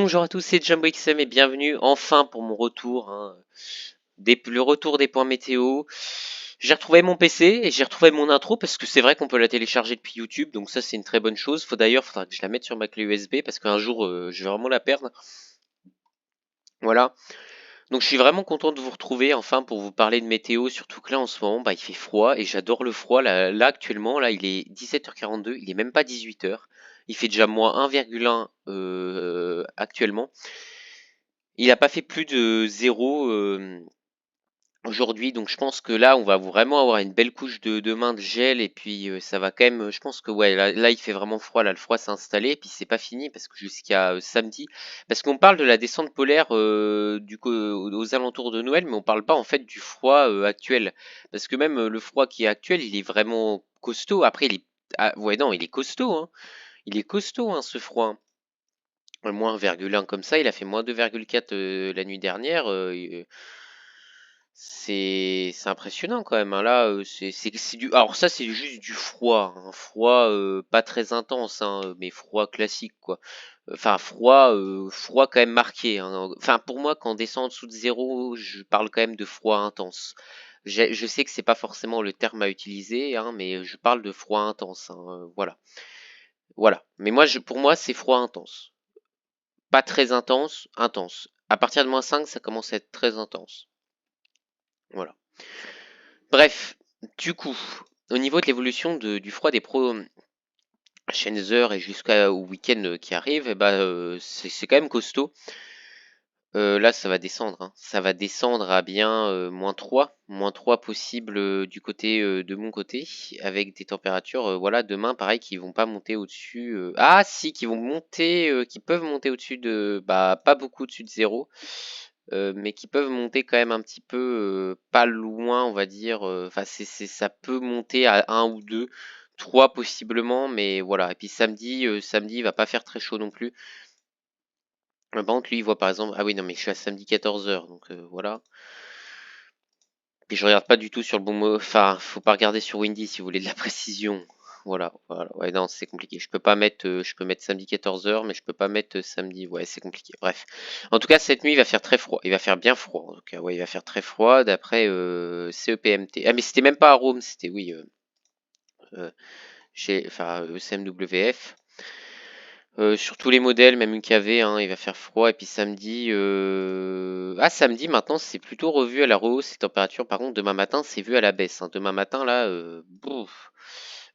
Bonjour à tous, c'est JumboXM et bienvenue enfin pour mon retour, le retour des points météo. J'ai retrouvé mon PC et j'ai retrouvé mon intro parce que c'est vrai qu'on peut la télécharger depuis YouTube, donc ça c'est une très bonne chose. Faudra que je la mette sur ma clé USB parce qu'un jour je vais vraiment la perdre. Voilà. Donc je suis vraiment content de vous retrouver enfin pour vous parler de météo, surtout que là en ce moment il fait froid et j'adore le froid. Là actuellement là il est 17h42, il est même pas 18h. Il fait déjà moins 1,1 actuellement. Il n'a pas fait plus de 0 aujourd'hui, donc je pense que là, on va vraiment avoir une belle couche de demain de gel, et puis ça va quand même, je pense que ouais, là il fait vraiment froid, là le froid s'est installé, et puis c'est pas fini, parce que jusqu'à samedi, parce qu'on parle de la descente polaire du coup, aux alentours de Noël, mais on parle pas en fait du froid actuel, parce que même le froid qui est actuel, il est vraiment costaud, après il est, ah, ouais non, il est costaud, hein. Il est costaud hein, ce froid, hein. Moins 1,1 comme ça, il a fait moins 2,4 la nuit dernière. C'est impressionnant quand même, hein. Là, c'est du. Alors ça, c'est juste du froid, un froid pas très intense, hein, mais froid classique quoi. Enfin froid quand même marqué, hein. Enfin pour moi, quand on descend en dessous de zéro, je parle quand même de froid intense. Je sais que c'est pas forcément le terme à utiliser, hein, mais je parle de froid intense, hein, voilà, voilà. Mais moi, pour moi, c'est froid intense. Pas très intense, intense. À partir de -5, ça commence à être très intense. Voilà. Bref, du coup, au niveau de l'évolution du froid des prochaines heures et jusqu'au week-end qui arrive, c'est quand même costaud. Là, ça va descendre, hein. Ça va descendre à bien -3 possible du côté de mon côté, avec des températures, voilà, demain, pareil, qui vont pas monter au-dessus. Ah, si, qui vont monter, qui peuvent monter au-dessus de, bah, pas beaucoup au-dessus de zéro, mais qui peuvent monter quand même un petit peu, pas loin, on va dire. Enfin, ça peut monter à un ou 2, 3 possiblement, mais voilà. Et puis samedi, il va pas faire très chaud non plus. Par contre, lui, il voit par exemple. Ah oui, non, mais je suis à samedi 14h, donc voilà. Puis je regarde pas du tout sur le bon mot. Enfin, faut pas regarder sur Windy si vous voulez de la précision. Voilà, voilà. Ouais, non, c'est compliqué. Je peux pas mettre. Je peux mettre samedi 14h, mais je peux pas mettre samedi. Ouais, c'est compliqué. Bref. En tout cas, cette nuit, il va faire très froid. Il va faire bien froid. En tout cas, ouais, il va faire très froid d'après CEPMT. Ah, mais c'était même pas à Rome, c'était oui. Euh, enfin, CMWF. Sur tous les modèles, même UKV, hein, il va faire froid. Et puis samedi, samedi maintenant, c'est plutôt revu à la rehausse les températures. Par contre, demain matin, c'est vu à la baisse, hein. Demain matin, là, bouf.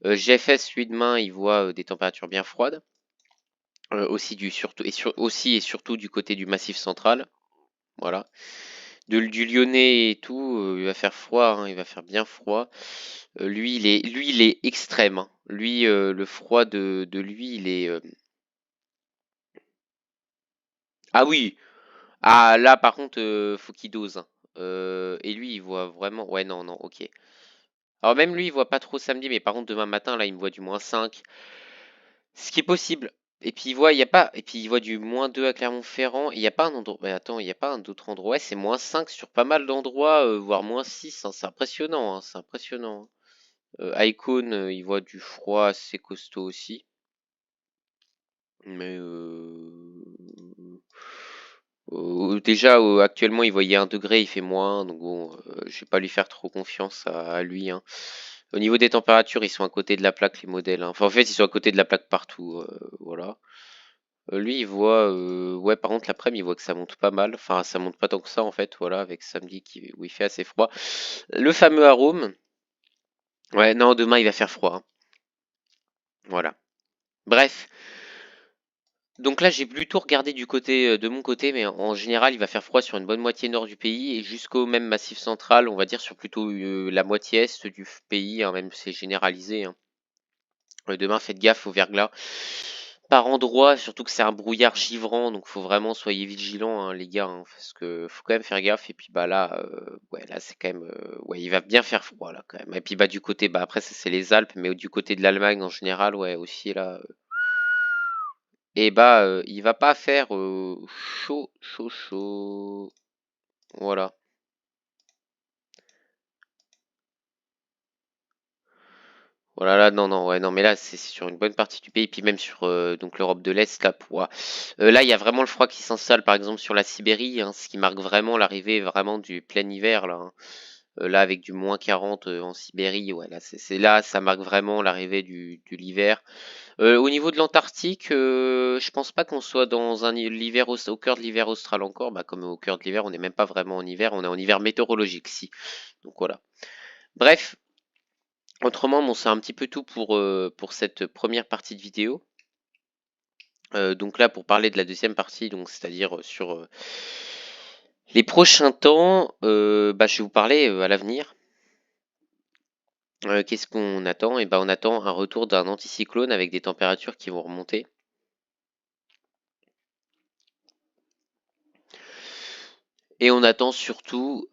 GFS, lui, demain, il voit des températures bien froides. Aussi aussi et surtout du côté du Massif central. Voilà. Du Lyonnais et tout, il va faire froid, hein, il va faire bien froid. Lui, il est extrême, hein. Lui, le froid de lui, il est. Ah oui, ah là par contre faut qu'il dose, hein. Et lui il voit vraiment. Ouais non non ok. Alors même lui il voit pas trop samedi, mais par contre demain matin là il me voit du -5. Ce qui est possible. Et puis il voit, il y a pas. Et puis il voit du -2 à Clermont-Ferrand. Il n'y a pas un endroit. Mais attends, il n'y a pas un autre endroit. Ouais, c'est -5 sur pas mal d'endroits, voire -6, hein. C'est impressionnant, hein, c'est impressionnant, hein. Icon, il voit du froid assez costaud aussi. Mais déjà, actuellement, il voyait 1 degré, il fait -1, donc bon, je vais pas lui faire trop confiance à lui, hein. Au niveau des températures, ils sont à côté de la plaque, les modèles, hein. Enfin, en fait, ils sont à côté de la plaque partout, voilà. Lui, il voit, ouais, par contre, l'après-midi, il voit que ça monte pas mal. Enfin, ça monte pas tant que ça, en fait, voilà, avec samedi où il fait assez froid. Le fameux arôme. Ouais, non, demain, il va faire froid, hein. Voilà. Bref. Donc là, j'ai plutôt regardé du côté de mon côté, mais en général, il va faire froid sur une bonne moitié nord du pays et jusqu'au même massif central, on va dire sur plutôt la moitié est du pays, hein, même si c'est généralisé, hein. Demain, faites gaffe au verglas. Par endroit, surtout que c'est un brouillard givrant, donc faut vraiment soyez vigilants, hein, les gars, hein, parce que faut quand même faire gaffe. Et puis bah là, ouais, là c'est quand même, ouais, il va bien faire froid là quand même. Et puis bah du côté, bah après ça c'est les Alpes, mais du côté de l'Allemagne en général, ouais aussi là. Et bah, il va pas faire chaud, chaud, chaud. Voilà. Oh là là, non, non, ouais, non, mais là, c'est sur une bonne partie du pays, puis même sur donc l'Europe de l'Est, là, là, il y a vraiment le froid qui s'installe, par exemple, sur la Sibérie, hein, ce qui marque vraiment l'arrivée vraiment du plein hiver, là, hein. Là, avec du -40 en Sibérie, ouais, là, c'est là, ça marque vraiment l'arrivée de l'hiver. Au niveau de l'Antarctique, je pense pas qu'on soit dans l'hiver au cœur de l'hiver austral encore, bah, comme au cœur de l'hiver, on n'est même pas vraiment en hiver, on est en hiver météorologique, si. Donc voilà. Bref. Autrement, bon, c'est un petit peu tout pour cette première partie de vidéo. Donc là, pour parler de la deuxième partie, donc c'est-à-dire sur les prochains temps, bah, je vais vous parler à l'avenir. Qu'est-ce qu'on attend? Et ben, on attend un retour d'un anticyclone avec des températures qui vont remonter. Et on attend surtout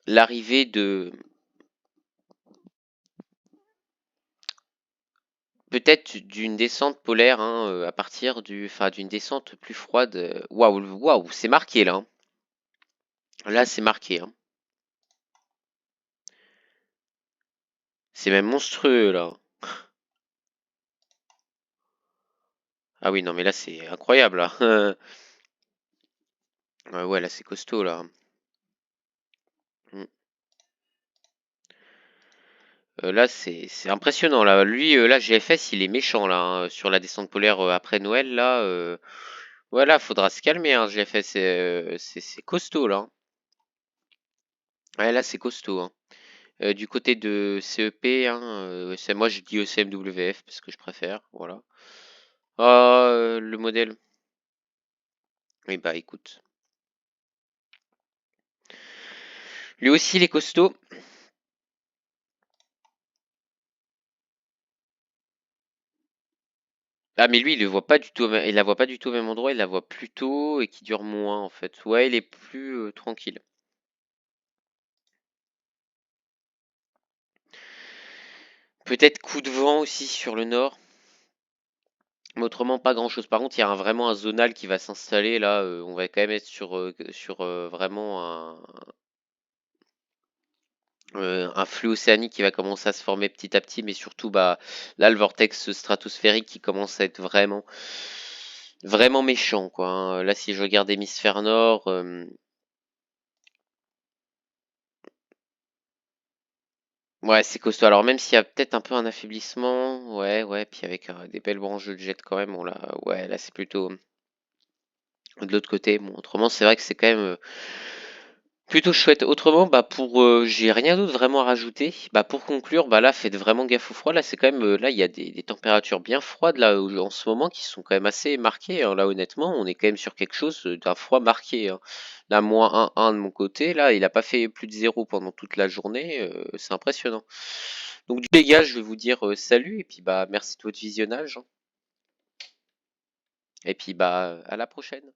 l'arrivée de peut-être d'une descente polaire, hein, à partir d'une descente plus froide. Waouh, waouh, c'est marqué là, hein. Là, c'est marqué, hein. C'est même monstrueux là. Ah oui, non, mais là, c'est incroyable là. Ouais, ouais, là, c'est costaud là. Mm. Là, c'est impressionnant là. Lui, là, GFS, il est méchant là, hein, sur la descente polaire après Noël là. Voilà, faudra se calmer, hein, GFS. C'est costaud là, hein. Ouais, là, c'est costaud, hein. Du côté de CEP, hein, moi je dis ECMWF parce que je préfère, voilà. Ah, le modèle. Oui, bah écoute. Lui aussi, il est costaud. Ah, mais lui, il le voit pas du tout, il la voit pas du tout au même endroit, il la voit plus tôt et qui dure moins en fait. Ouais, il est plus tranquille. Peut-être coup de vent aussi sur le nord, mais autrement pas grand-chose. Par contre, il y a vraiment un zonal qui va s'installer là. On va quand même être sur vraiment un flux océanique qui va commencer à se former petit à petit, mais surtout bah là le vortex stratosphérique qui commence à être vraiment méchant quoi, hein. Là, si je regarde hémisphère nord. Ouais, c'est costaud. Alors même s'il y a peut-être un peu un affaiblissement, ouais, ouais, puis avec des belles branches de jet quand même, ouais, là c'est plutôt de l'autre côté. Bon, autrement, c'est vrai que c'est quand même plutôt chouette. Autrement, bah j'ai rien d'autre vraiment à rajouter. Bah pour conclure, bah là, faites vraiment gaffe au froid. Là, c'est quand même, là, il y a des températures bien froides là en ce moment qui sont quand même assez marquées, hein. Là, honnêtement, on est quand même sur quelque chose d'un froid marqué, hein. Là, -1 de mon côté, là, il a pas fait plus de 0 pendant toute la journée. C'est impressionnant. Donc, les gars, je vais vous dire salut et puis bah merci de votre visionnage, hein. Et puis bah à la prochaine.